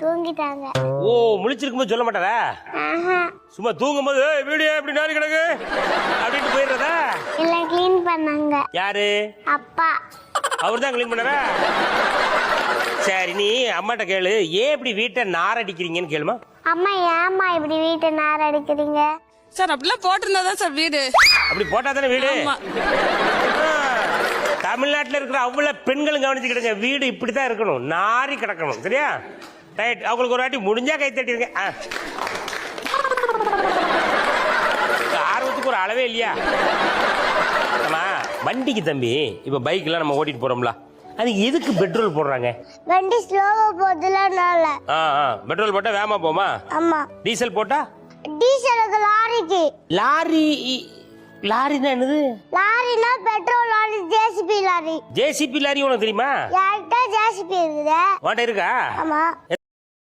தூங்கிட்டாங்க. ஓ, முழிச்சிருக்கும்போது சொல்ல மாட்டாரா? சும்மா தூங்கும்போது வீடியோ எப்படி நாரி கிடக்கு அப்படின்ட்டு போயிடுறதா? இல்ல, கிளீன் பண்ணாங்க. யாரு? அப்பா. அவர் தான் கிளீன் பண்ணாரா? சரி, நீ அம்மாட்ட கேளு, ஏன் இப்படி வீட்டை நாரடிக்கிறீங்கன்னு கேளுமா. அம்மா, ஏம்மா இப்படி வீட்டை நார் அடிக்கிறீங்க? சார் அப்படிலாம் போட்டிருந்தாதான் சார் வீடு. அப்படி போட்டா தானே வீடு. ஆமா. தமிழ்நாட்டில் இருக்கிற அவ்வளவு பெண்களும் கவனிச்சுக்கிடுங்க, வீடு இப்படித்தான் இருக்கணும், நாரி கிடக்கணும். சரியா? ரைட். அவங்களுக்கு ஒரு வாட்டி முடிஞ்சா கை தட்டிடுங்க. ஆர்வத்துக்கு ஒரு அளவே இல்லையா? ஆமா, வண்டிக்கு தம்பி, இப்ப பைக்லாம் நம்ம ஓட்டிட்டு போறோம்ல, அது எதுக்கு பெட்ரோல் போடுறாங்க? வண்டி ஸ்லோவா போதுலனால. பெட்ரோல் போட்டா வேகமா போமா? ஆமா. டீசல் போட்டா? டீசல் அது லாரிக்கு. லாரினா என்னது? லாரினா petrol lorry, JCB lorry. JCB lorry உனக்கு தெரியுமா? யார்கிட்ட ஜேசிபி இருக்குது? உன்கிட்ட இருக்கா? ஆமா.